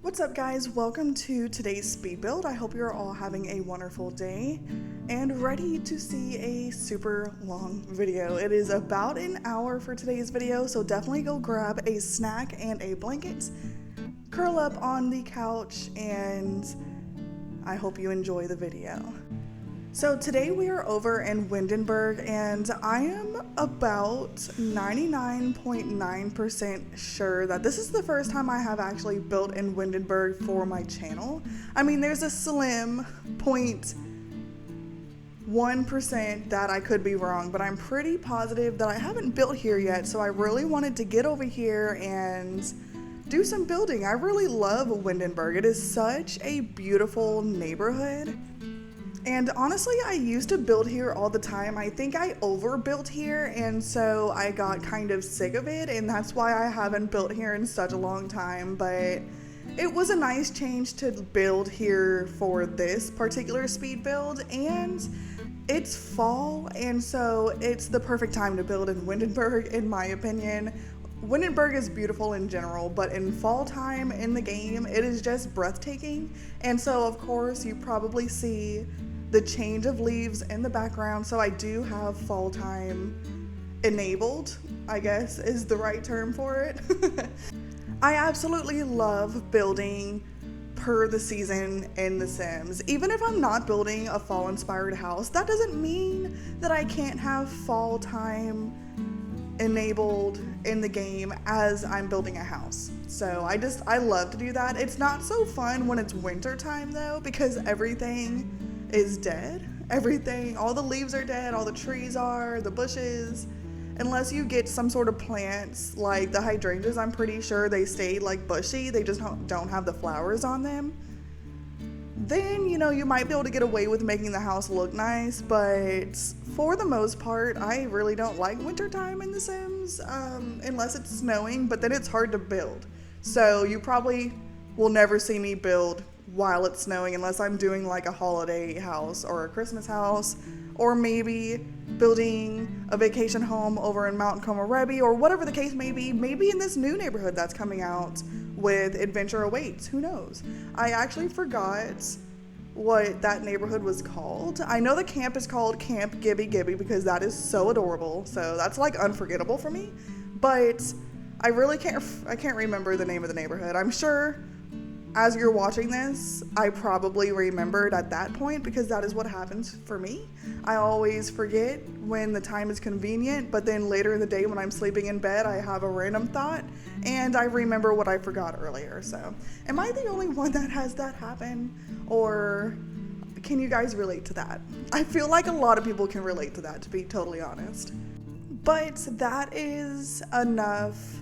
What's up, guys? Welcome to today's speed build. I hope you're all having a wonderful day and ready to see a super long video. It is about an hour for today's video, so definitely go grab a snack and a blanket, curl up on the couch, and I hope you enjoy the video. So today we are over in Windenburg, and I am about 99.9% sure that this is the first time I have actually built in Windenburg for my channel. I mean, there's a slim 0.1% that I could be wrong, but I'm pretty positive that I haven't built here yet, so I really wanted to get over here and do some building. I really love Windenburg. It is such a beautiful neighborhood. And honestly, I used to build here all the time. I think I overbuilt here, and so I got kind of sick of it, and that's why I haven't built here in such a long time. But it was a nice change to build here for this particular speed build, and it's fall, and so it's the perfect time to build in Windenburg, in my opinion. Windenburg is beautiful in general, but in fall time in the game, it is just breathtaking. And so, of course, you probably see the change of leaves in the background, so I do have fall time enabled, I guess is the right term for it. I absolutely love building per the season in The Sims. Even if I'm not building a fall inspired house, that doesn't mean that I can't have fall time enabled in the game as I'm building a house. So I love to do that. It's not so fun when it's winter time though, because everything is dead. All the leaves are dead, all the trees are, the bushes. Unless you get some sort of plants like the hydrangeas, I'm pretty sure they stay like bushy, they just don't have the flowers on them. Then, you might be able to get away with making the house look nice, but for the most part, I really don't like wintertime in The Sims, unless it's snowing, but then it's hard to build. So you probably will never see me build while it's snowing unless I'm doing like a holiday house or a Christmas house, or maybe building a vacation home over in Mount Komorebi, or whatever the case may be, maybe in this new neighborhood that's coming out with Adventure Awaits, who knows. I actually forgot what that neighborhood was called. I know the camp is called Camp Gibby Gibby because that is so adorable, so that's like unforgettable for me, but I can't remember the name of the neighborhood. I'm sure as you're watching this, I probably remembered at that point because that is what happens for me. I always forget when the time is convenient, but then later in the day when I'm sleeping in bed, I have a random thought and I remember what I forgot earlier. So, am I the only one that has that happen? Or can you guys relate to that? I feel like a lot of people can relate to that, to be totally honest. But that is enough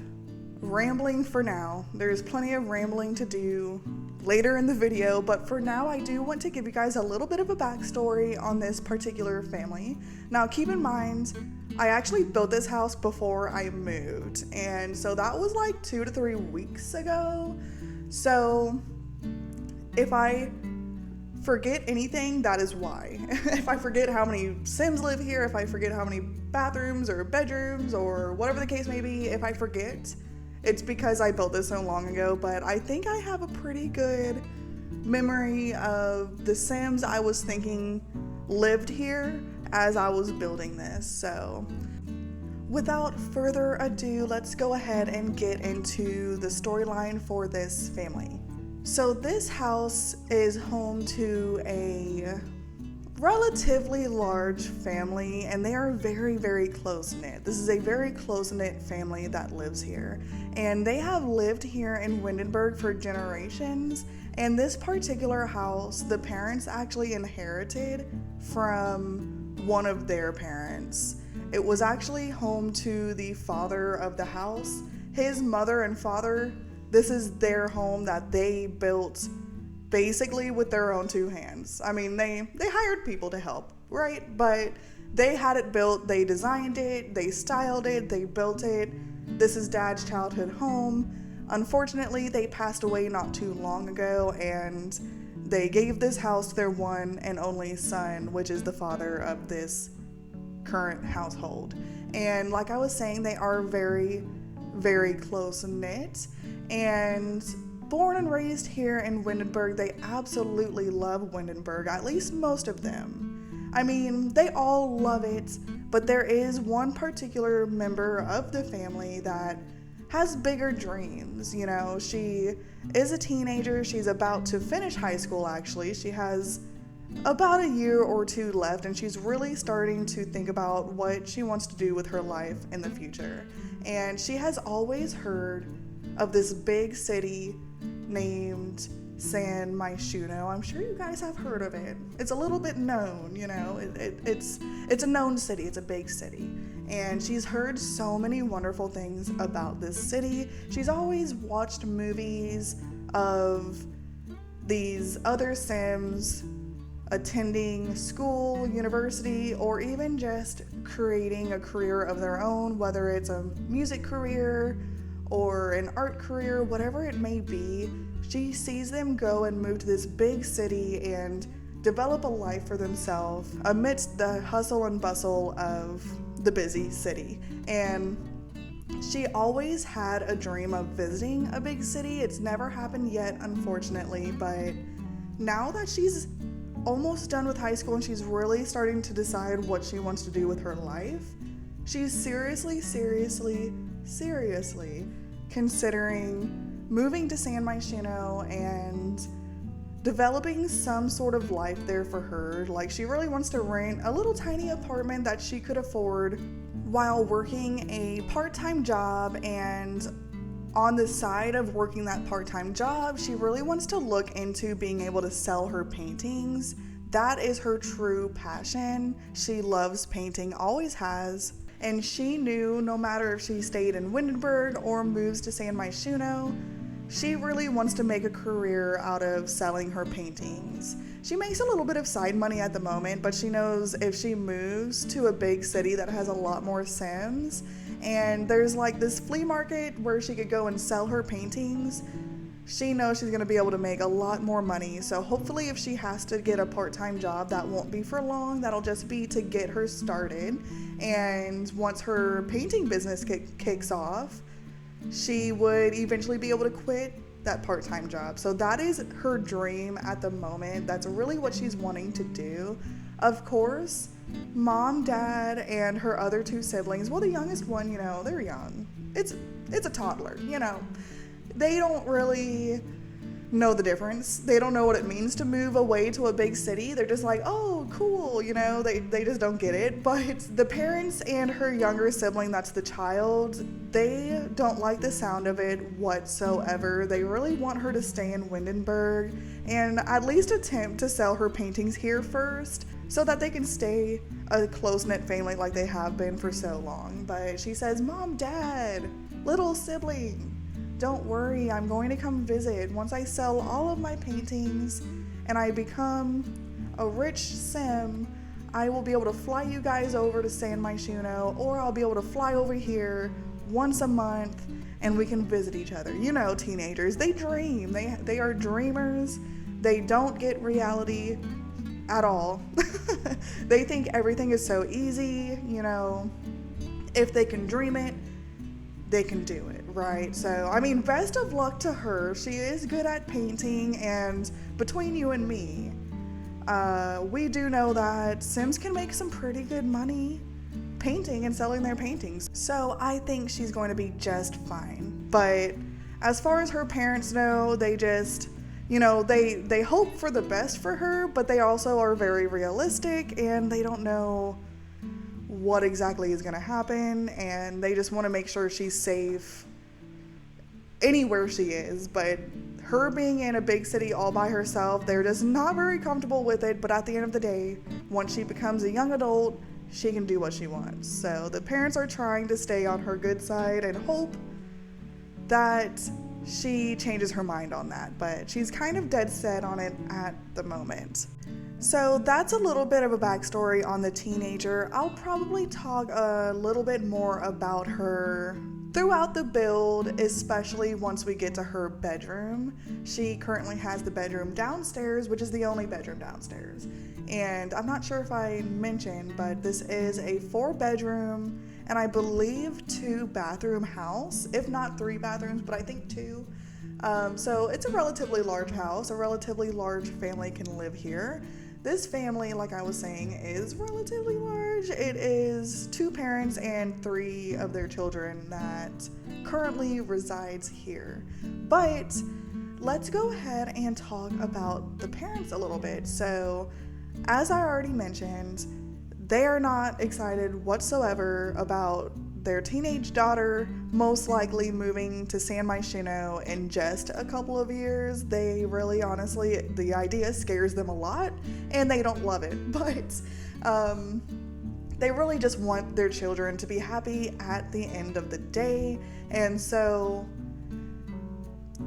rambling for now. There's plenty of rambling to do later in the video, but for now I do want to give you guys a little bit of a backstory on this particular family. Now keep in mind, I actually built this house before I moved, and so that was like 2 to 3 weeks ago. So if I forget anything, that is why. If I forget how many Sims live here, if I forget how many bathrooms or bedrooms or whatever the case may be, if I forget, it's because I built this so long ago. But I think I have a pretty good memory of the Sims I was thinking lived here as I was building this. So without further ado, let's go ahead and get into the storyline for this family. So this house is home to a relatively large family, and they are very, very close-knit. This is a very close-knit family that lives here, and they have lived here in Windenburg for generations. And this particular house, the parents actually inherited from one of their parents. It was actually home to the father of the house. His mother and father, this is their home that they built basically with their own 2 hands. I mean, they hired people to help, right? But they had it built, they designed it, they styled it, they built it. This is Dad's childhood home. Unfortunately, they passed away not too long ago, and they gave this house to their one and only son, which is the father of this current household. And like I was saying, they are very, very close knit. And born and raised here in Windenburg. They absolutely love Windenburg, at least most of them. I mean, they all love it, but there is one particular member of the family that has bigger dreams. You know, she is a teenager. She's about to finish high school, actually. She has about a year or two left, and she's really starting to think about what she wants to do with her life in the future. And she has always heard of this big city named San Myshuno. I'm sure you guys have heard of it. It's a little bit known, you know. It's a known city. It's a big city. And she's heard so many wonderful things about this city. She's always watched movies of these other Sims attending school, university, or even just creating a career of their own, whether it's a music career or an art career, whatever it may be. She sees them go and move to this big city and develop a life for themselves amidst the hustle and bustle of the busy city. And she always had a dream of visiting a big city. It's never happened yet, unfortunately, but now that she's almost done with high school and she's really starting to decide what she wants to do with her life, she's seriously considering moving to San Myshuno and developing some sort of life there for her. Like, she really wants to rent a little tiny apartment that she could afford while working a part-time job, and on the side of working that part-time job, she really wants to look into being able to sell her paintings. That is her true passion. She loves painting, always has. And she knew no matter if she stayed in Windenburg or moves to San Myshuno, she really wants to make a career out of selling her paintings. She makes a little bit of side money at the moment, but she knows if she moves to a big city that has a lot more Sims, and there's like this flea market where she could go and sell her paintings, she knows she's going to be able to make a lot more money. So hopefully if she has to get a part-time job, that won't be for long. That'll just be to get her started. And once her painting business kicks off, she would eventually be able to quit that part-time job. So that is her dream at the moment. That's really what she's wanting to do. Of course, mom, dad, and her other two siblings, well, the youngest one, you know, they're young. It's a toddler, you know. They don't really know the difference. They don't know what it means to move away to a big city. They're just like, oh, cool, you know, they just don't get it. But the parents and her younger sibling, that's the child, they don't like the sound of it whatsoever. They really want her to stay in Windenburg and at least attempt to sell her paintings here first so that they can stay a close-knit family like they have been for so long. But she says, Mom, Dad, little sibling, don't worry, I'm going to come visit. Once I sell all of my paintings and I become a rich Sim, I will be able to fly you guys over to San Myshuno, or I'll be able to fly over here once a month and we can visit each other. You know, teenagers, they dream. They are dreamers. They don't get reality at all. They think everything is so easy, you know. If they can dream it, they can do it, right? So, I mean, best of luck to her. She is good at painting, and between you and me, we do know that Sims can make some pretty good money painting and selling their paintings. So I think she's going to be just fine. But as far as her parents know, they just, you know, they hope for the best for her, but they also are very realistic and they don't know what exactly is going to happen, and they just want to make sure she's safe anywhere she is. But her being in a big city all by herself, they're just not very comfortable with it. But at the end of the day, once she becomes a young adult, she can do what she wants. So the parents are trying to stay on her good side and hope that she changes her mind on that, but she's kind of dead set on it at the moment. So that's a little bit of a backstory on the teenager. I'll probably talk a little bit more about her throughout the build, especially once we get to her bedroom. She currently has the bedroom downstairs, which is the only bedroom downstairs. And I'm not sure if I mentioned, but this is a 4-bedroom and I believe 2-bathroom house, if not 3 bathrooms, but I think 2. So it's a relatively large house. A relatively large family can live here. This family, like I was saying, is relatively large. It is 2 parents and 3 of their children that currently resides here. But let's go ahead and talk about the parents a little bit. So, as I already mentioned, they are not excited whatsoever about their teenage daughter most likely moving to San Myshuno in just a couple of years. They really, honestly, the idea scares them a lot and they don't love it, but they really just want their children to be happy at the end of the day, and so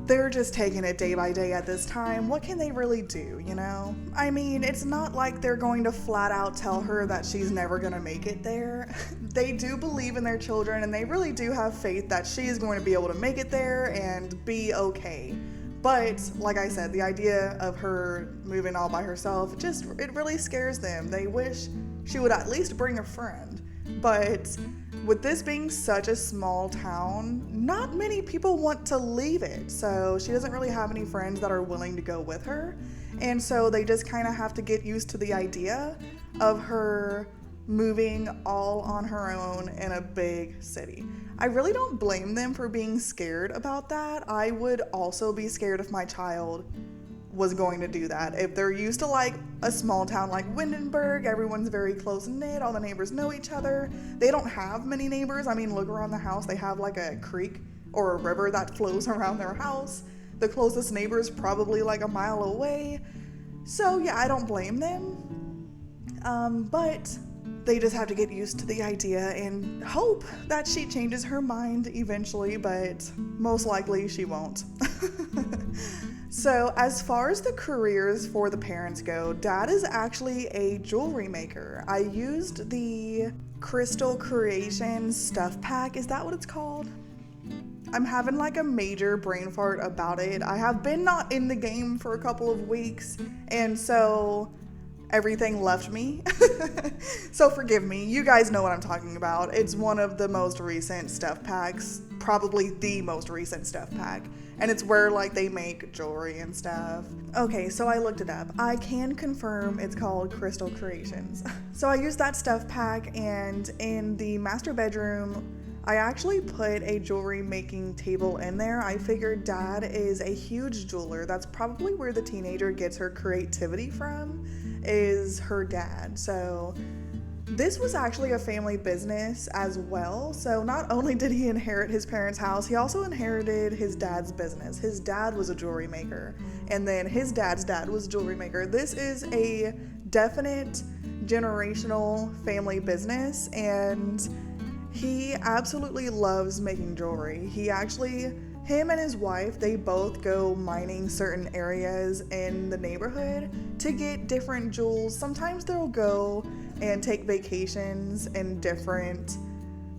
they're just taking it day by day at this time. What can they really do, you know? I mean, it's not like they're going to flat out tell her that she's never going to make it there. They do believe in their children, and they really do have faith that she is going to be able to make it there and be okay. But, like I said, the idea of her moving all by herself, it really scares them. They wish she would at least bring a friend. But with this being such a small town, not many people want to leave it. So she doesn't really have any friends that are willing to go with her. And so they just kind of have to get used to the idea of her moving all on her own in a big city. I really don't blame them for being scared about that. I would also be scared if my child was going to do that. If they're used to like a small town like Windenburg, everyone's very close knit, all the neighbors know each other. They don't have many neighbors. I mean, look around the house, they have like a creek or a river that flows around their house. The closest neighbor is probably like a mile away. So yeah, I don't blame them. But they just have to get used to the idea and hope that she changes her mind eventually, but most likely she won't. So as far as the careers for the parents go, Dad is actually a jewelry maker. I used the Crystal Creations stuff pack. Is that what it's called? I'm having like a major brain fart about it. I have been not in the game for a couple of weeks, and so everything left me. So forgive me. You guys know what I'm talking about. It's one of the most recent stuff packs, probably the most recent stuff pack. And it's where like they make jewelry and stuff. Okay, so I looked it up. I can confirm it's called Crystal Creations. So I used that stuff pack, and in the master bedroom, I actually put a jewelry making table in there. I figured Dad is a huge jeweler. That's probably where the teenager gets her creativity from, is her dad. So this was actually a family business as well. So not only did he inherit his parents' house, he also inherited his dad's business. His dad was a jewelry maker, and then his dad's dad was a jewelry maker. This is a definite generational family business, and he absolutely loves making jewelry. Him and his wife, they both go mining certain areas in the neighborhood to get different jewels. Sometimes they'll go and take vacations in different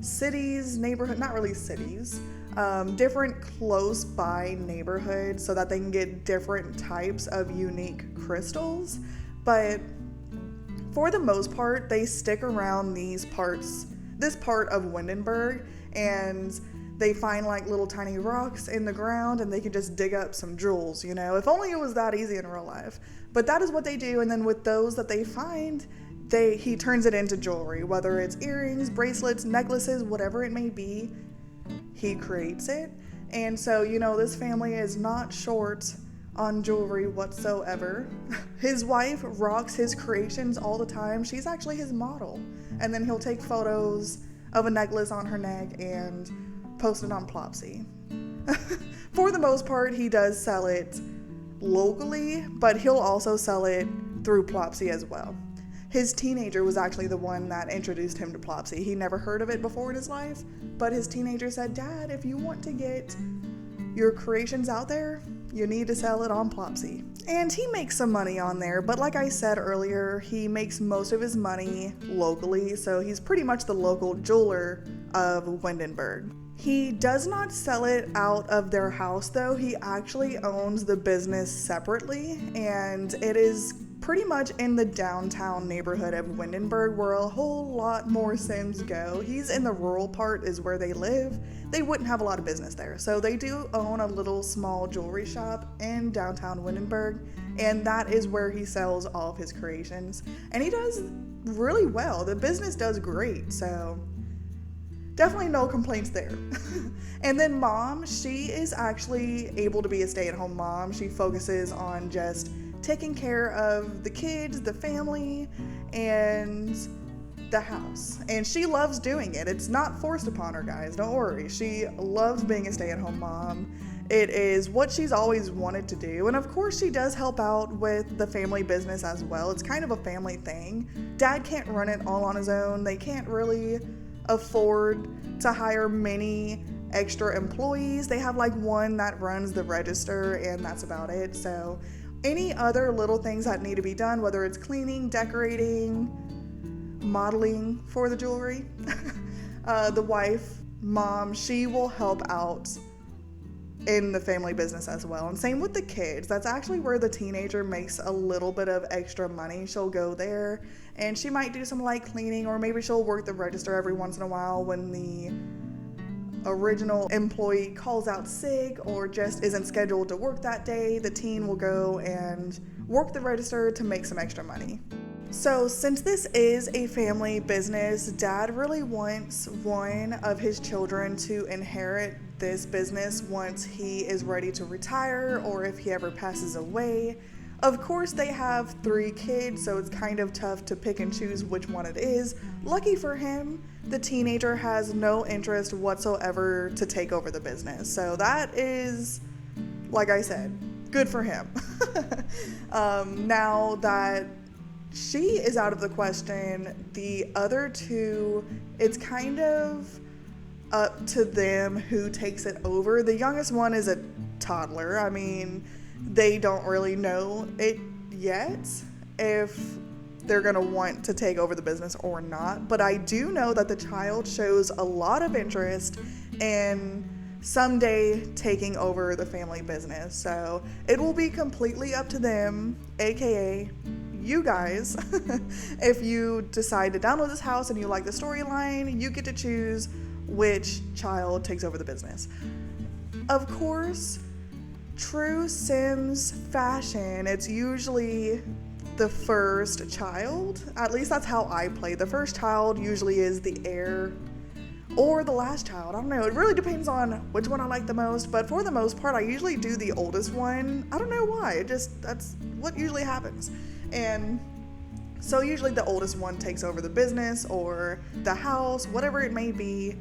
cities, not really cities, different close by neighborhoods so that they can get different types of unique crystals. But for the most part, they stick around this part of Windenburg, and they find like little tiny rocks in the ground and they can just dig up some jewels, you know? If only it was that easy in real life. But that is what they do, and then with those that they find, he turns it into jewelry, whether it's earrings, bracelets, necklaces, whatever it may be, he creates it. And so, you know, this family is not short on jewelry whatsoever. His wife rocks his creations all the time. She's actually his model. And then he'll take photos of a necklace on her neck and post it on Plopsy. For the most part, he does sell it locally, but he'll also sell it through Plopsy as well. His teenager was actually the one that introduced him to Plopsy. He never heard of it before in his life, but his teenager said, "Dad, if you want to get your creations out there, you need to sell it on Plopsy." And he makes some money on there, but like I said earlier, he makes most of his money locally, so he's pretty much the local jeweler of Windenburg. He does not sell it out of their house though. He actually owns the business separately, and it is pretty much in the downtown neighborhood of Windenburg, where a whole lot more Sims go. He's in the rural part is where they live. They wouldn't have a lot of business there. So they do own a little small jewelry shop in downtown Windenburg, and that is where he sells all of his creations. And he does really well. The business does great, so definitely no complaints there. And then mom, she is actually able to be a stay-at-home mom. She focuses on just taking care of the kids, the family, and the house. And she loves doing it. It's not forced upon her, guys. Don't worry. She loves being a stay-at-home mom. It is what she's always wanted to do. And of course, she does help out with the family business as well. It's kind of a family thing. Dad can't run it all on his own. They can't really afford to hire many extra employees. They have like one that runs the register, and that's about it. So any other little things that need to be done, whether it's cleaning, decorating, modeling for the jewelry, the wife, mom, she will help out in the family business as well. And same with the kids. That's actually where the teenager makes a little bit of extra money. She'll go there and she might do some light cleaning, or maybe she'll work the register every once in a while when the original employee calls out sick or just isn't scheduled to work that day. The teen will go and work the register to make some extra money. So since this is a family business, Dad really wants one of his children to inherit this business once he is ready to retire, or if he ever passes away. Of course, they have 3 kids, so it's kind of tough to pick and choose which one it is. Lucky for him, the teenager has no interest whatsoever to take over the business. So that is, like I said, good for him. Now that she is out of the question, the other 2, it's kind of up to them who takes it over. The youngest one is a toddler. I mean, they don't really know it yet if they're gonna want to take over the business or not, but I do know that the child shows a lot of interest in someday taking over the family business. So it will be completely up to them, aka you guys. If you decide to download this house and you like the storyline, you get to choose which child takes over the business. Of course, true Sims fashion, it's usually the first child. At least that's how I play. The first child usually is the heir, or the last child. I don't know. It really depends on which one I like the most, but for the most part, I usually do the oldest one. I don't know why. That's what usually happens. And so usually the oldest one takes over the business or the house, whatever it may be.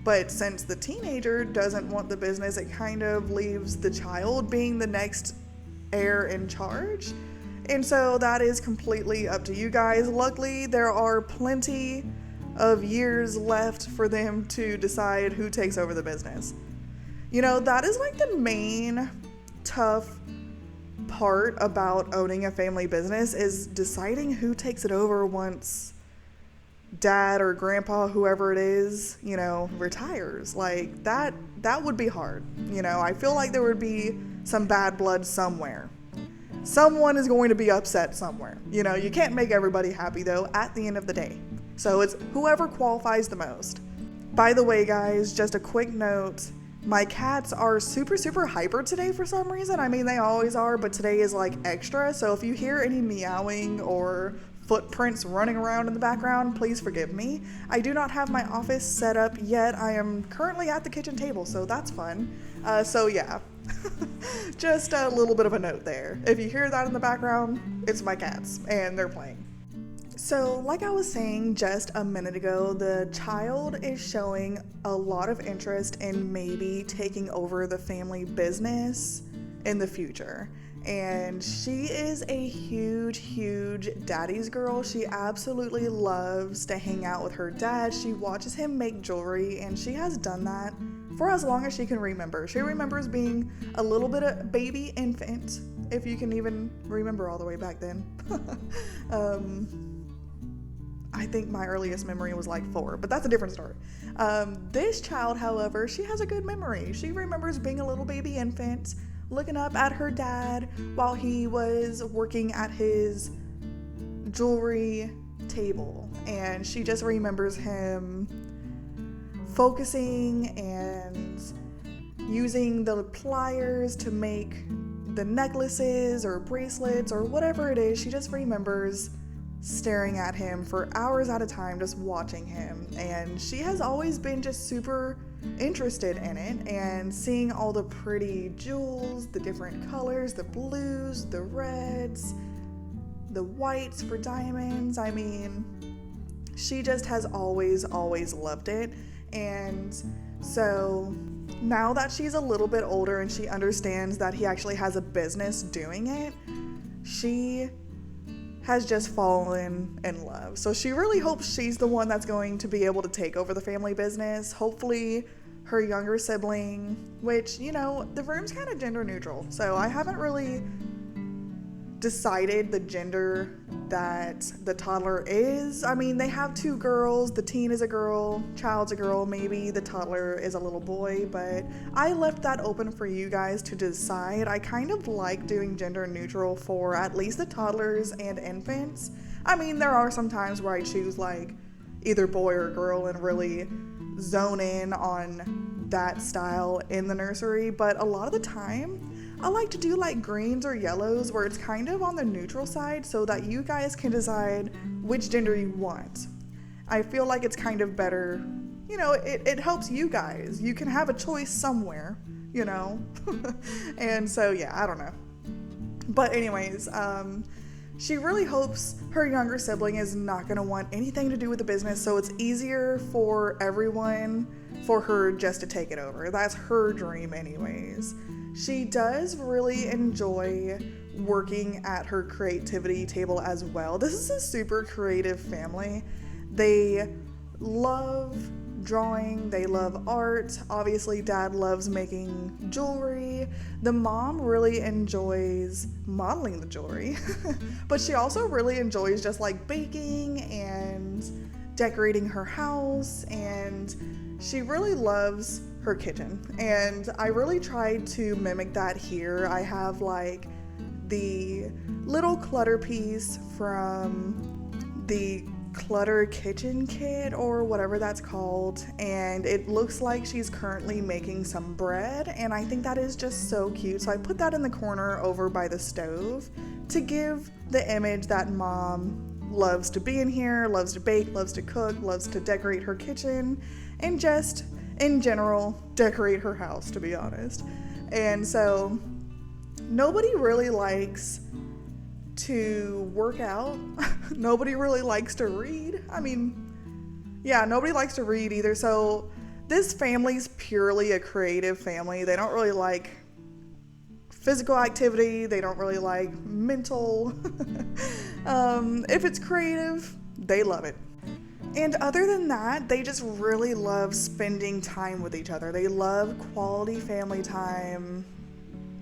But since the teenager doesn't want the business, it kind of leaves the child being the next heir in charge. And so that is completely up to you guys. Luckily, there are plenty of years left for them to decide who takes over the business. You know, that is like the main tough part about owning a family business, is deciding who takes it over once dad or grandpa, whoever it is, you know, retires. Like that would be hard. You know, I feel like there would be some bad blood somewhere. Someone is going to be upset somewhere. You know, you can't make everybody happy though at the end of the day. So it's whoever qualifies the most. By the way, guys, just a quick note. My cats are super hyper today for some reason. I mean, they always are, but today is like extra. So if you hear any meowing or footprints running around in the background, please forgive me. I do not have my office set up yet. I am currently at the kitchen table, so that's fun. So yeah, just a little bit of a note there. If you hear that in the background, it's my cats and they're playing. So like I was saying just a minute ago, the child is showing a lot of interest in maybe taking over the family business in the future. And she is a huge daddy's girl. She absolutely loves to hang out with her dad. She watches him make jewelry, and she has done that for as long as she can remember. She remembers being a little bit of baby infant, if you can even remember all the way back then. I think my earliest memory was like 4, but that's a different story. This child, however, she has a good memory. She remembers being a little baby infant, looking up at her dad while he was working at his jewelry table, and she just remembers him focusing and using the pliers to make the necklaces or bracelets or whatever it is. She just remembers staring at him for hours at a time, just watching him, and she has always been just super interested in it and seeing all the pretty jewels, the different colors, the blues, the reds, the whites for diamonds. I mean, she just has always loved it. And so now that she's a little bit older and she understands that he actually has a business doing it, she has just fallen in love. So she really hopes she's the one that's going to be able to take over the family business. Hopefully her younger sibling, which, you know, the room's kind of gender neutral, so I haven't really decided the gender that the toddler is. I mean, they have two girls. The teen is a girl, child's a girl, maybe the toddler is a little boy, but I left that open for you guys to decide. I kind of like doing gender neutral for at least the toddlers and infants. I mean, there are some times where I choose like either boy or girl and really zone in on that style in the nursery, but a lot of the time I like to do like greens or yellows where it's kind of on the neutral side so that you guys can decide which gender you want. I feel like it's kind of better, you know, it helps you guys. You can have a choice somewhere, you know? And so, yeah, I don't know. But anyways, she really hopes her younger sibling is not gonna want anything to do with the business, so it's easier for everyone for her just to take it over. That's her dream anyways. She does really enjoy working at her creativity table as well. This is a super creative family. They love drawing, they love art. Obviously, dad loves making jewelry. The mom really enjoys modeling the jewelry, but she also really enjoys just like baking and decorating her house, and she really loves her kitchen, and I really tried to mimic that here. I have like the little clutter piece from the clutter kitchen kit or whatever that's called, and it looks like she's currently making some bread, and I think that is just so cute. So I put that in the corner over by the stove to give the image that mom loves to be in here, loves to bake, loves to cook, loves to decorate her kitchen, and just in general decorate her house, to be honest. And so nobody really likes to work out. Nobody really likes to read. I mean, yeah, nobody likes to read either. So this family's purely a creative family. They don't really like physical activity. They don't really like mental. If it's creative, they love it. And other than that, they just really love spending time with each other. They love quality family time.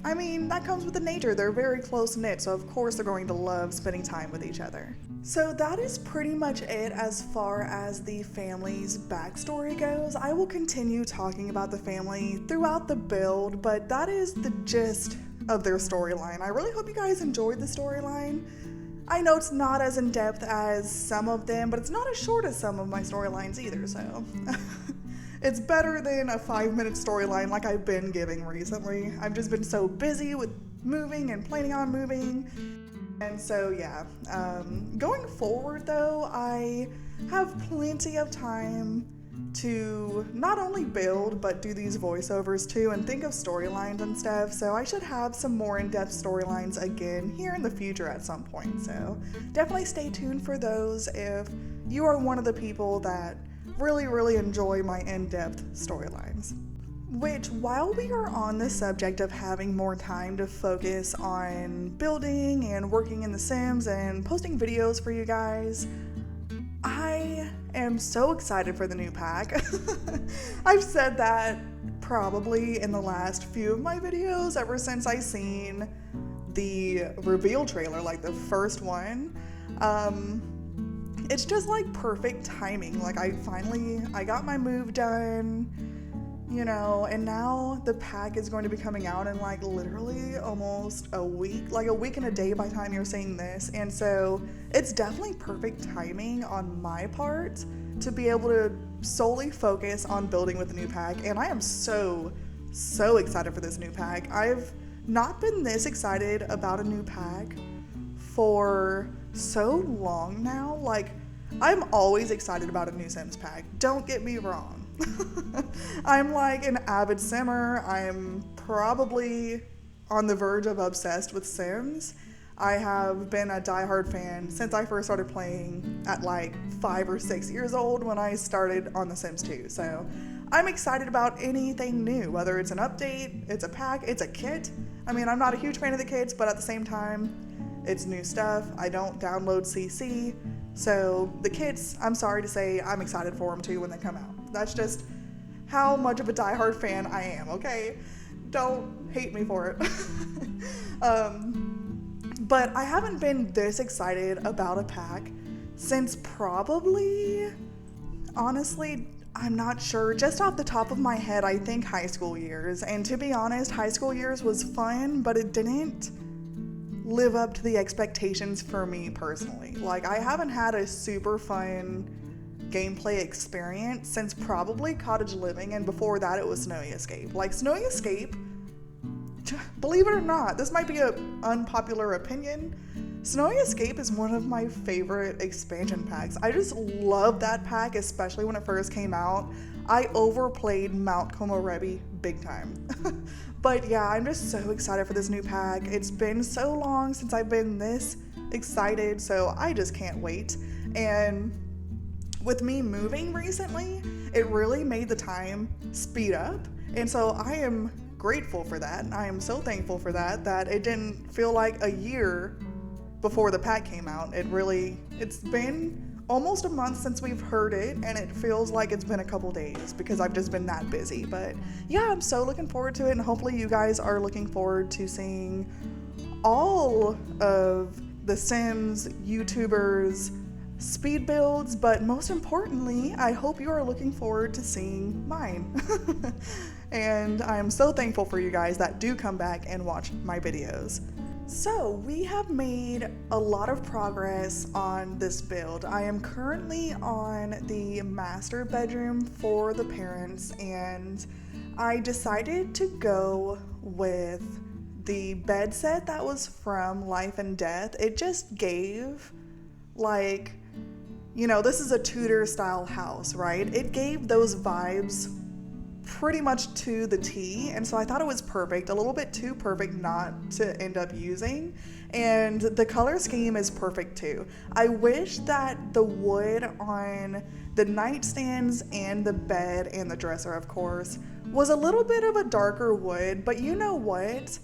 I mean, that comes with the nature. They're very close-knit, so of course they're going to love spending time with each other. So that is pretty much it as far as the family's backstory goes. I will continue talking about the family throughout the build, but that is the gist of their storyline. I really hope you guys enjoyed the storyline. I know it's not as in-depth as some of them, but it's not as short as some of my storylines either, so it's better than a 5-minute storyline like I've been giving recently. I've just been so busy with moving and planning on moving, and so yeah. Going forward though, I have plenty of time to not only build but do these voiceovers too and think of storylines and stuff, so I should have some more in-depth storylines again here in the future at some point, so definitely stay tuned for those if you are one of the people that really enjoy my in-depth storylines. Which, while we are on the subject of having more time to focus on building and working in The Sims and posting videos for you guys, I am so excited for the new pack. I've said that probably in the last few of my videos ever since I seen the reveal trailer, like the first one. It's just like perfect timing. Like I got my move done you know, and now the pack is going to be coming out in like literally almost a week, like a week and a day by the time you're seeing this. And so it's definitely perfect timing on my part to be able to solely focus on building with the new pack. And I am so excited for this new pack. I've not been this excited about a new pack for so long now. Like, I'm always excited about a new Sims pack, don't get me wrong. I'm like an avid simmer. I'm probably on the verge of obsessed with Sims. I have been a diehard fan since I first started playing at like 5 or 6 years old when I started on The Sims 2. So I'm excited about anything new, whether it's an update, it's a pack, it's a kit. I mean, I'm not a huge fan of the kits, but at the same time, it's new stuff. I don't download CC. So the kits, I'm sorry to say, I'm excited for them too when they come out. That's just how much of a diehard fan I am, okay? Don't hate me for it. But I haven't been this excited about a pack since probably, honestly, I'm not sure. Just off the top of my head, I think high school years. And to be honest, high school years was fun, but it didn't live up to the expectations for me personally. Like, I haven't had a super fun gameplay experience since probably Cottage Living, and before that it was Snowy Escape. Like, Snowy Escape, believe it or not, this might be an unpopular opinion, Snowy Escape is one of my favorite expansion packs. I just love that pack, especially when it first came out. I overplayed Mount Komorebi big time. But yeah, I'm just so excited for this new pack. It's been so long since I've been this excited, so I just can't wait. And with me moving recently, it really made the time speed up. And so I am grateful for that. I am so thankful for that, that it didn't feel like a year before the pack came out. It's been almost a month since we've heard it, and it feels like it's been a couple days because I've just been that busy. But yeah, I'm so looking forward to it, and hopefully you guys are looking forward to seeing all of the Sims YouTubers speed builds, but most importantly, I hope you are looking forward to seeing mine. And I'm so thankful for you guys that do come back and watch my videos. So we have made a lot of progress on this build. I am currently on the master bedroom for the parents, and I decided to go with the bed set that was from Life and Death. It just gave, like, you know, this is a Tudor style house, right? It gave those vibes pretty much to the T, and so I thought it was perfect, a little bit too perfect not to end up using. And the color scheme is perfect too. I wish that the wood on the nightstands and the bed and the dresser, of course, was a little bit of a darker wood, but you know what?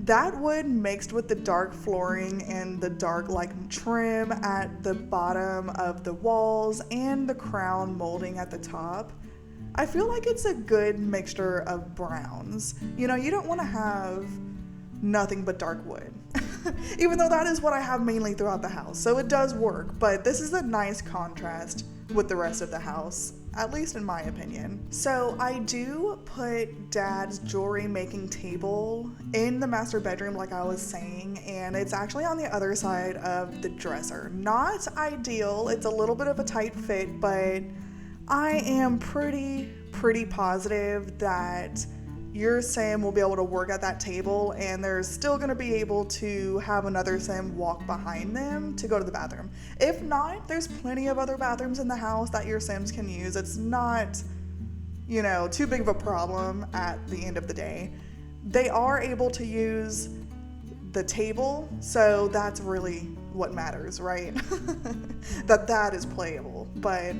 That wood mixed with the dark flooring and the dark like trim at the bottom of the walls and the crown molding at the top, I feel like it's a good mixture of browns. You know, you don't want to have nothing but dark wood, even though that is what I have mainly throughout the house. So it does work, but this is a nice contrast with the rest of the house, at least in my opinion. So I do put Dad's jewelry making table in the master bedroom like I was saying, and it's actually on the other side of the dresser. Not ideal, it's a little bit of a tight fit, but I am pretty positive that your Sim will be able to work at that table, and they're still going to be able to have another Sim walk behind them to go to the bathroom. If not, there's plenty of other bathrooms in the house that your Sims can use. It's not, you know, too big of a problem at the end of the day. They are able to use the table, so that's really what matters, right? that is playable. But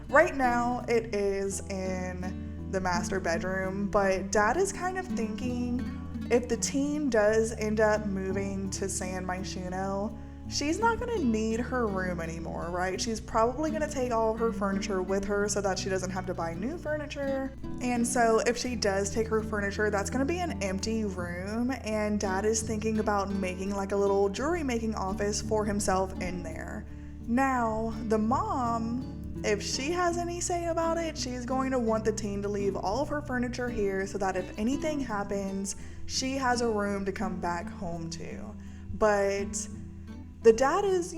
right now it is in the master bedroom, but Dad is kind of thinking if the teen does end up moving to San Myshuno, she's not going to need her room anymore, right? She's probably going to take all of her furniture with her so that she doesn't have to buy new furniture. And so if she does take her furniture, that's going to be an empty room, and Dad is thinking about making like a little jewelry making office for himself in there. Now, the mom if she has any say about it, she's going to want the teen to leave all of her furniture here so that if anything happens, she has a room to come back home to. But the dad is,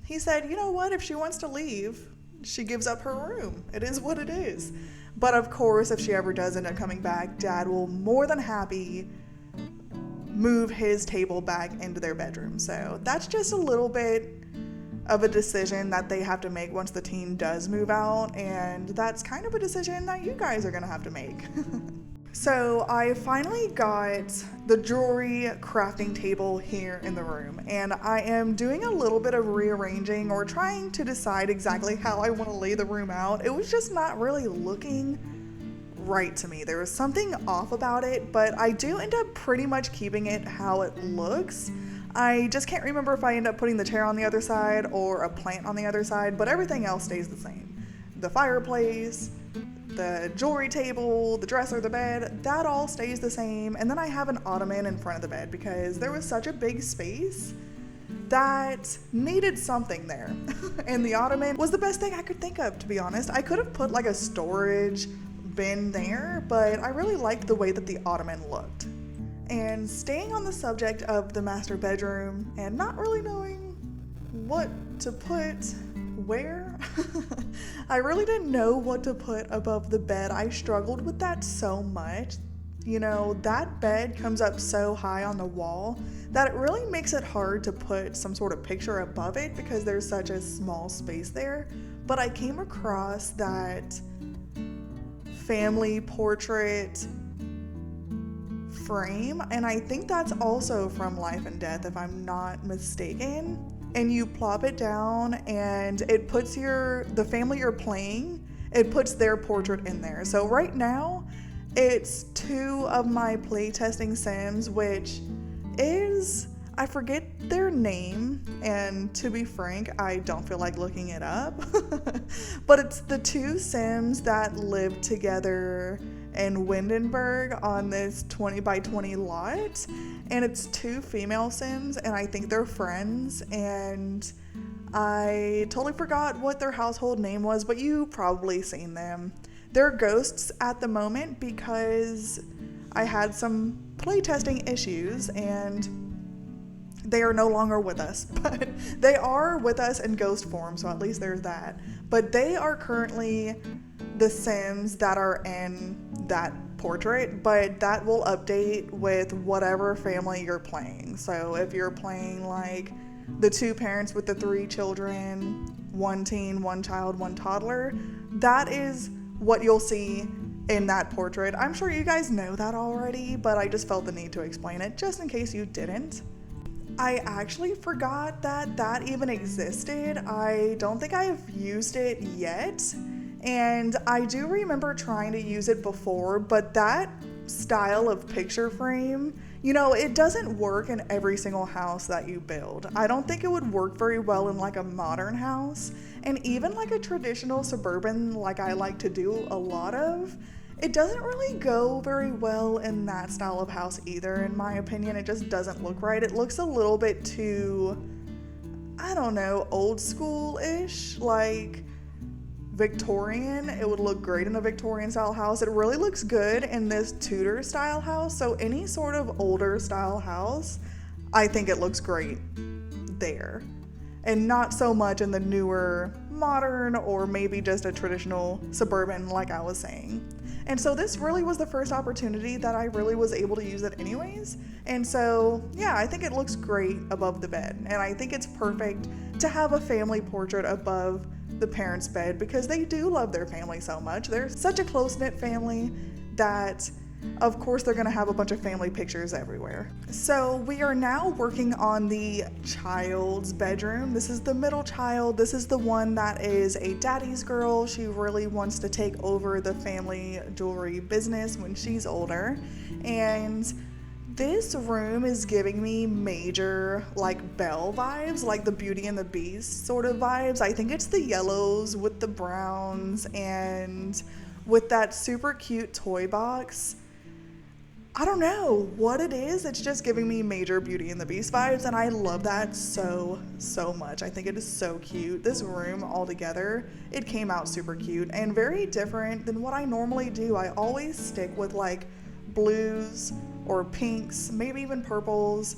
he said, you know what, if she wants to leave, she gives up her room. It is what it is. But of course, if she ever does end up coming back, Dad will more than happy move his table back into their bedroom. So that's just a little bit of a decision that they have to make once the teen does move out, and that's kind of a decision that you guys are gonna have to make. So I finally got the jewelry crafting table here in the room, and I am doing a little bit of rearranging or trying to decide exactly how I want to lay the room out. It was just not really looking right to me. There was something off about it, but I do end up pretty much keeping it how it looks. I just can't remember if I end up putting the chair on the other side or a plant on the other side, but everything else stays the same. The fireplace, the jewelry table, the dresser, the bed, that all stays the same. And then I have an ottoman in front of the bed because there was such a big space that needed something there. And the ottoman was the best thing I could think of, to be honest. I could have put like a storage bin there, but I really liked the way that the ottoman looked. And staying on the subject of the master bedroom and not really knowing what to put where, I really didn't know what to put above the bed. I struggled with that so much. That bed comes up so high on the wall that it really makes it hard to put some sort of picture above it because there's such a small space there. But I came across that family portrait frame, and I think that's also from Life and Death if I'm not mistaken. And you plop it down and it puts the family you're playing, it puts their portrait in there. So right now it's 2 of my playtesting Sims, which is, I forget their name, and to be frank, I don't feel like looking it up. But it's the 2 Sims that live together in Windenburg on this 20 by 20 lot, and it's 2 female Sims, and I think they're friends, and I totally forgot what their household name was, but you've probably seen them. They're ghosts at the moment because I had some playtesting issues and they are no longer with us, but they are with us in ghost form, so at least there's that. But they are currently the Sims that are in that portrait, but that will update with whatever family you're playing. So if you're playing like the 2 parents with the 3 children, 1 teen, 1 child, 1 toddler, that is what you'll see in that portrait. I'm sure you guys know that already, but I just felt the need to explain it just in case you didn't. I actually forgot that even existed. I don't think I've used it yet. And I do remember trying to use it before, but that style of picture frame, it doesn't work in every single house that you build. I don't think it would work very well in like a modern house, and even like a traditional suburban like I like to do a lot of. It doesn't really go very well in that style of house either, in my opinion. It just doesn't look right. It looks a little bit too, old school-ish, like Victorian. It would look great in a Victorian style house. It really looks good in this Tudor style house. So any sort of older style house, I think it looks great there. And not so much in the newer modern or maybe just a traditional suburban like I was saying. And so this really was the first opportunity that I really was able to use it anyways. And so, yeah, I think it looks great above the bed. And I think it's perfect to have a family portrait above the parents' bed because they do love their family so much. They're such a close-knit family that, of course, they're going to have a bunch of family pictures everywhere. So we are now working on the child's bedroom. This is the middle child. This is the one that is a daddy's girl. She really wants to take over the family jewelry business when she's older. And this room is giving me major like Belle vibes, like the Beauty and the Beast sort of vibes. I think it's the yellows with the browns and with that super cute toy box. I don't know what it is. It's just giving me major Beauty and the Beast vibes, and I love that so much. I think it is so cute. This room altogether, it came out super cute and very different than what I normally do. I always stick with like blues or pinks, maybe even purples.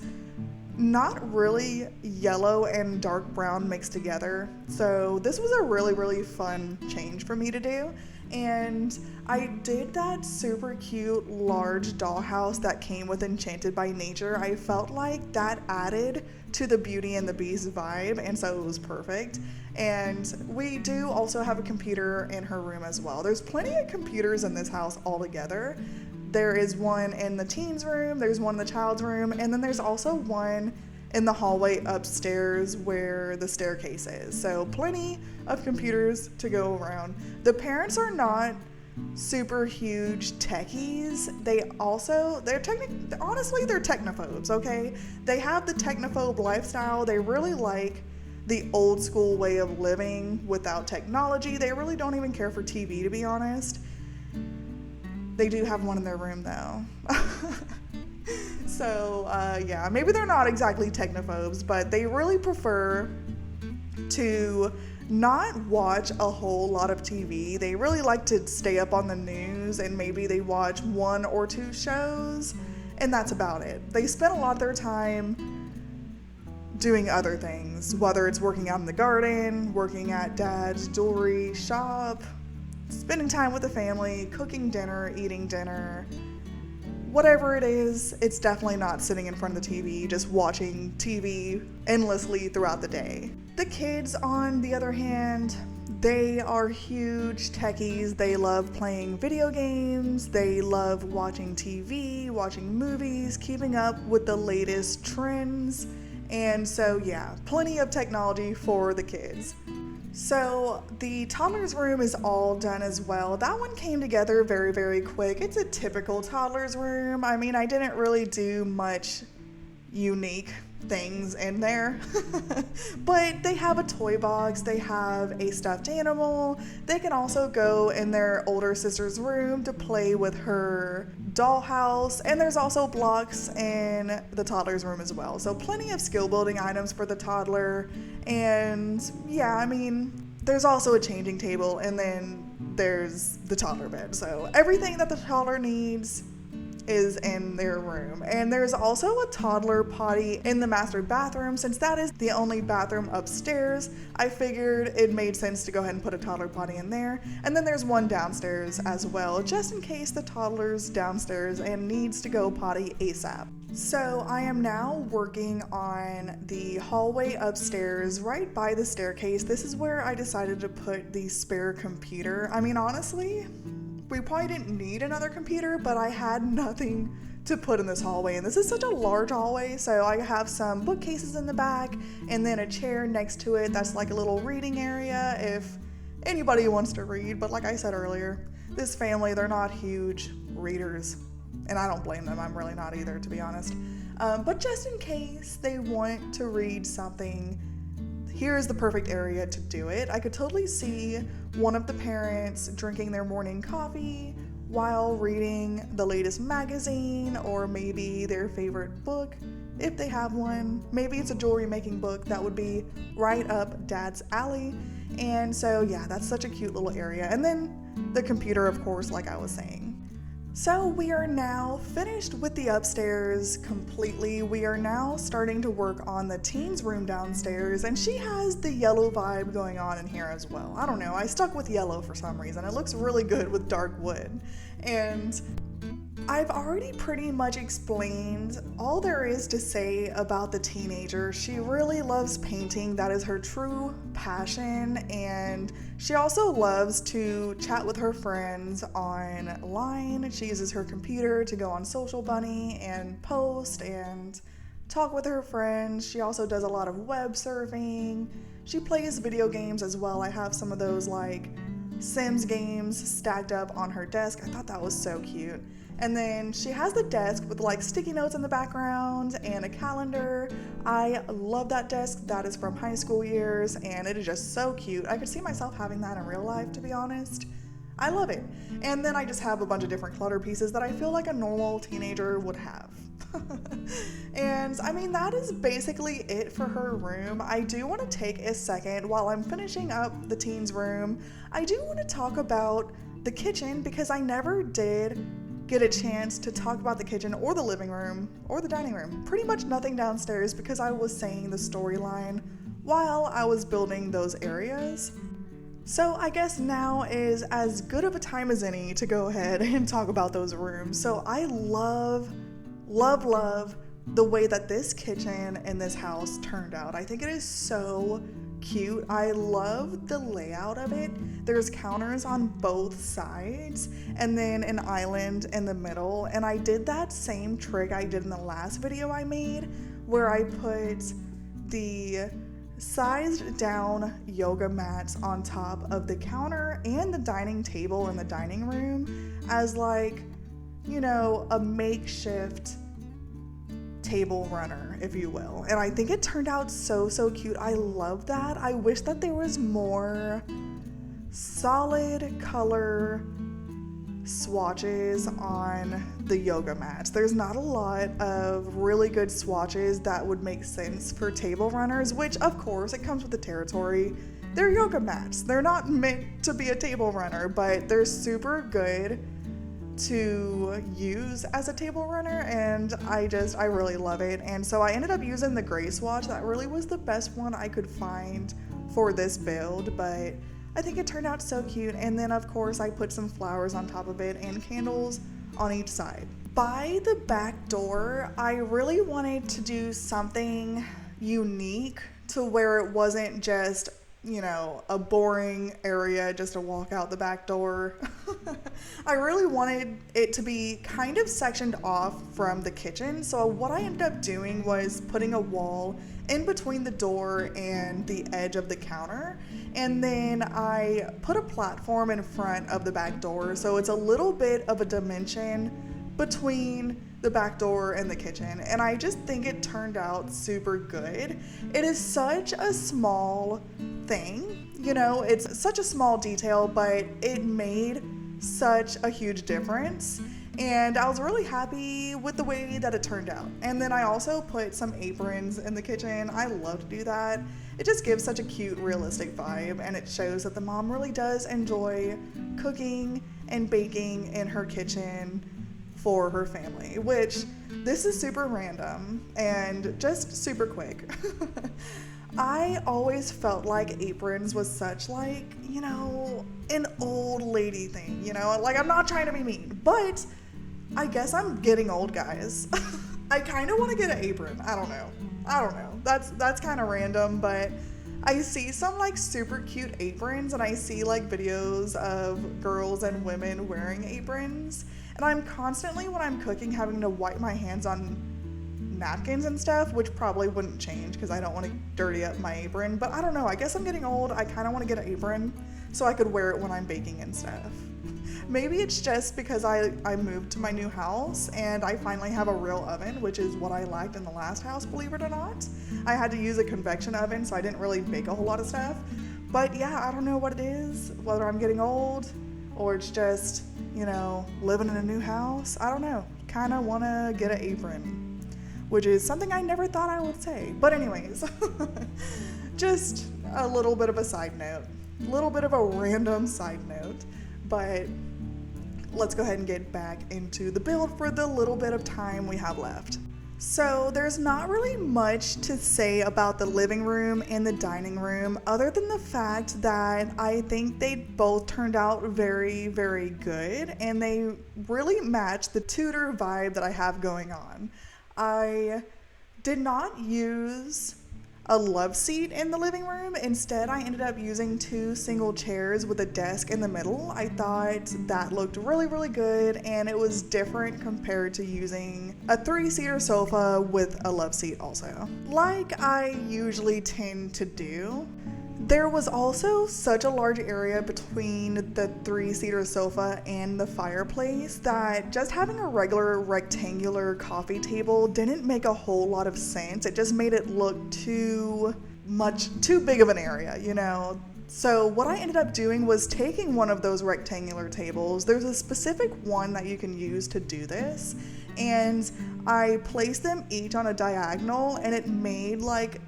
Not really yellow and dark brown mixed together. So this was a really fun change for me to do. And I did that super cute large dollhouse that came with Enchanted by Nature. I felt like that added to the Beauty and the Beast vibe, and so it was perfect. And we do also have a computer in her room as well. There's plenty of computers in this house altogether. There is one in the teens room, there's one in the child's room, and then there's also one in the hallway upstairs where the staircase is. So plenty of computers to go around. The parents are not super huge techies. Honestly, they're technophobes, okay? They have the technophobe lifestyle. They really like the old school way of living without technology. They really don't even care for TV, to be honest. They do have one in their room though. So yeah, maybe they're not exactly technophobes, but they really prefer to not watch a whole lot of TV. They really like to stay up on the news, and maybe they watch 1 or 2 shows, and that's about it. They spend a lot of their time doing other things, whether it's working out in the garden, working at dad's jewelry shop, spending time with the family, cooking dinner, eating dinner. Whatever it is, it's definitely not sitting in front of the TV, just watching TV endlessly throughout the day. The kids, on the other hand, they are huge techies. They love playing video games. They love watching TV, watching movies, keeping up with the latest trends. And so, yeah, plenty of technology for the kids. So the toddler's room is all done as well. That one came together very quick. It's a typical toddler's room. I mean, I didn't really do much unique things in there. But they have a toy box, they have a stuffed animal. They can also go in their older sister's room to play with her dollhouse, and there's also blocks in the toddler's room as well. So plenty of skill building items for the toddler. And yeah, I mean, there's also a changing table, and then there's the toddler bed. So everything that the toddler needs is in their room. And there's also a toddler potty in the master bathroom. Since that is the only bathroom upstairs, I figured it made sense to go ahead and put a toddler potty in there. And then there's one downstairs as well, just in case the toddler's downstairs and needs to go potty ASAP. So I am now working on the hallway upstairs right by the staircase. This is where I decided to put the spare computer. I mean, honestly, we probably didn't need another computer, but I had nothing to put in this hallway. And this is such a large hallway, so I have some bookcases in the back and then a chair next to it that's like a little reading area if anybody wants to read. But like I said earlier, this family, they're not huge readers. And I don't blame them. I'm really not either, to be honest. But just in case they want to read something, here's the perfect area to do it. I could totally see one of the parents drinking their morning coffee while reading the latest magazine, or maybe their favorite book, if they have one. Maybe it's a jewelry making book. That would be right up Dad's alley. And so yeah, that's such a cute little area. And then the computer, of course, like I was saying. So we are now finished with the upstairs completely. We are now starting to work on the teens room downstairs, and she has the yellow vibe going on in here as well. I don't know, I stuck with yellow for some reason. It looks really good with dark wood. And I've already pretty much explained all there is to say about the teenager. She really loves painting. That is her true passion. And she also loves to chat with her friends online. She uses her computer to go on Social Bunny and post and talk with her friends. She also does a lot of web surfing. She plays video games as well. I have some of those like Sims games stacked up on her desk. I thought that was so cute. And then she has the desk with like sticky notes in the background and a calendar. I love that desk. That is from high school years, and it is just so cute. I could see myself having that in real life, to be honest. I love it. And then I just have a bunch of different clutter pieces that I feel like a normal teenager would have. And I mean, that is basically it for her room. I do want to take a second while I'm finishing up the teen's room. I do want to talk about the kitchen because I never did get a chance to talk about the kitchen or the living room or the dining room. Pretty much nothing downstairs because I was saying the storyline while I was building those areas. So I guess now is as good of a time as any to go ahead and talk about those rooms. So I love the way that this kitchen in this house turned out. I think it is so cute. I love the layout of it. There's counters on both sides and then an island in the middle. And I did that same trick I did in the last video I made where I put the sized down yoga mats on top of the counter and the dining table in the dining room as like, you know, a makeshift table runner, if you will. And I think it turned out so cute. I love that. I wish that there was more solid color swatches on the yoga mats. There's not a lot of really good swatches that would make sense for table runners, which of course it comes with the territory. They're yoga mats. They're not meant to be a table runner, but they're super good to use as a table runner, and I really love it. And so I ended up using the gray swatch. That really was the best one I could find for this build, but I think it turned out so cute. And then of course I put some flowers on top of it and candles on each side. By the back door, I really wanted to do something unique to where it wasn't just, you know, a boring area just to walk out the back door. I really wanted it to be kind of sectioned off from the kitchen. So what I ended up doing was putting a wall in between the door and the edge of the counter. And then I put a platform in front of the back door. So it's a little bit of a dimension between the back door and the kitchen. And I just think it turned out super good. It is such a small thing, you know, it's such a small detail, but it made such a huge difference. And I was really happy with the way that it turned out. And then I also put some aprons in the kitchen. I love to do that. It just gives such a cute, realistic vibe, and it shows that the mom really does enjoy cooking and baking in her kitchen for her family, which this is super random and just super quick. I always felt like aprons was such like, you know, an old lady thing, you know, like I'm not trying to be mean, but I guess I'm getting old, guys. I kind of want to get an apron. I don't know. That's kind of random, but I see some like super cute aprons and I see like videos of girls and women wearing aprons. And I'm constantly, when I'm cooking, having to wipe my hands on napkins and stuff, which probably wouldn't change because I don't want to dirty up my apron. But I don't know, I guess I'm getting old. I kind of want to get an apron so I could wear it when I'm baking and stuff. Maybe it's just because I moved to my new house and I finally have a real oven, which is what I lacked in the last house, believe it or not. I had to use a convection oven, so I didn't really bake a whole lot of stuff. But yeah, I don't know what it is, whether I'm getting old or it's just, you know, living in a new house. I don't know. Kind of want to get an apron, which is something I never thought I would say. But anyways, just a little bit of a side note, a little bit of a random side note, but let's go ahead and get back into the build for the little bit of time we have left. So there's not really much to say about the living room and the dining room other than the fact that I think they both turned out very, very good and they really match the Tudor vibe that I have going on. I did not use a love seat in the living room. Instead, I ended up using 2 single chairs with a desk in the middle. I thought that looked really, really good, and it was different compared to using a 3-seater sofa with a love seat also, like I usually tend to do. There was also such a large area between the 3-seater sofa and the fireplace that just having a regular rectangular coffee table didn't make a whole lot of sense. It just made it look too big of an area, you know. So what I ended up doing was taking one of those rectangular tables. There's a specific one that you can use to do this, and I placed them each on a diagonal, and it made like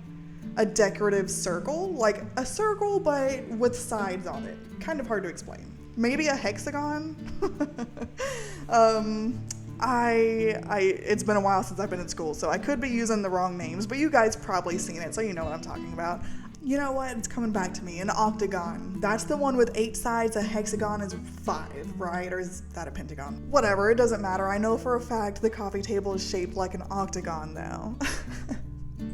a decorative circle, like a circle but with sides on it. Kind of hard to explain. Maybe a hexagon? It's been a while since I've been in school, so I could be using the wrong names, but you guys probably seen it, so you know what I'm talking about. You know what? It's coming back to me. An octagon. That's the one with 8 sides. A hexagon is 5, right? Or is that a pentagon? Whatever, it doesn't matter. I know for a fact the coffee table is shaped like an octagon though.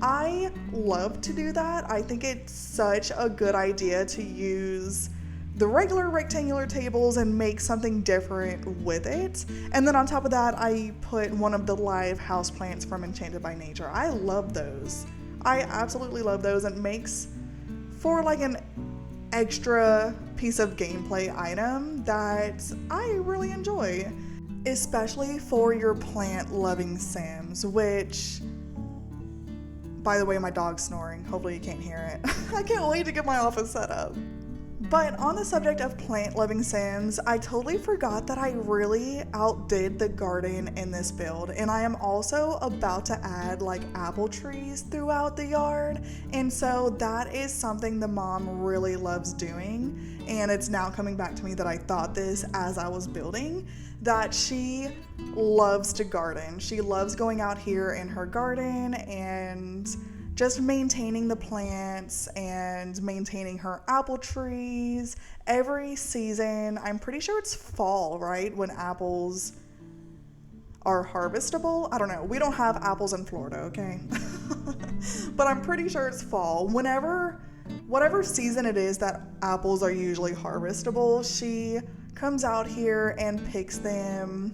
I love to do that. I think it's such a good idea to use the regular rectangular tables and make something different with it. And then on top of that, I put one of the live houseplants from Enchanted by Nature. I love those. I absolutely love those. It makes for like an extra piece of gameplay item that I really enjoy, especially for your plant loving Sims, which, by the way, my dog's snoring. Hopefully you can't hear it. I can't wait to get my office set up. But on the subject of plant-loving Sims, I totally forgot that I really outdid the garden in this build, and I am also about to add like apple trees throughout the yard, and so that is something the mom really loves doing, and it's now coming back to me that I thought this as I was building, that she loves to garden. She loves going out here in her garden and just maintaining the plants and maintaining her apple trees every season. I'm pretty sure it's fall, right? When apples are harvestable. I don't know. We don't have apples in Florida, okay? But I'm pretty sure it's fall. Whatever season it is that apples are usually harvestable, she comes out here and picks them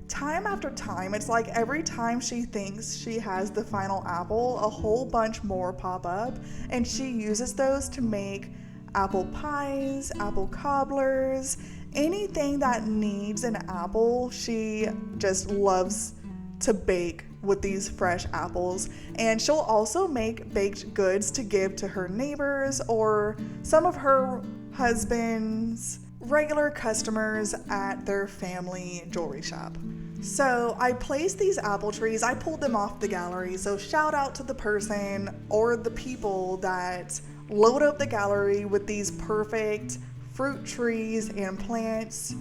time after time. It's like every time she thinks she has the final apple, a whole bunch more pop up, and she uses those to make apple pies, apple cobblers, anything that needs an apple. She just loves to bake with these fresh apples, and she'll also make baked goods to give to her neighbors or some of her husband's regular customers at their family jewelry shop. So I placed these apple trees, I pulled them off the gallery, so shout out to the person or the people that load up the gallery with these perfect fruit trees and plants.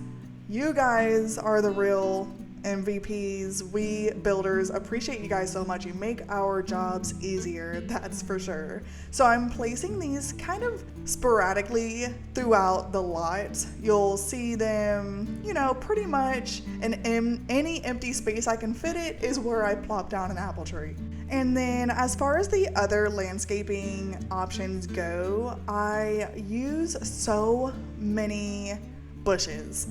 You guys are the real MVPs. We builders appreciate you guys so much. You make our jobs easier, that's for sure. So I'm placing these kind of sporadically throughout the lot. You'll see them, you know, pretty much in any empty space I can fit it is where I plop down an apple tree. And then as far as the other landscaping options go, I use so many bushes.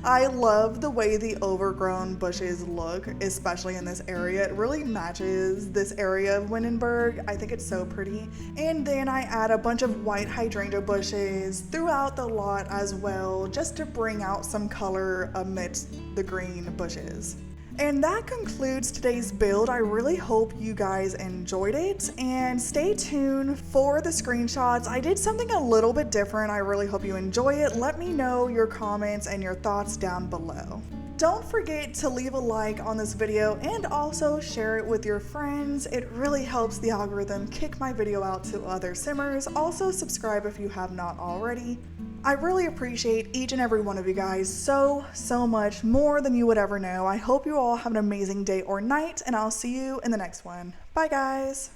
I love the way the overgrown bushes look, especially in this area. It really matches this area of Windenburg. I think it's so pretty. And then I add a bunch of white hydrangea bushes throughout the lot as well, just to bring out some color amidst the green bushes. And that concludes today's build. I really hope you guys enjoyed it, and stay tuned for the screenshots. I did something a little bit different. I really hope you enjoy it. Let me know your comments and your thoughts down below. Don't forget to leave a like on this video and also share it with your friends. It really helps the algorithm kick my video out to other Simmers. Also subscribe if you have not already. I really appreciate each and every one of you guys so much, more than you would ever know. I hope you all have an amazing day or night, and I'll see you in the next one. Bye guys.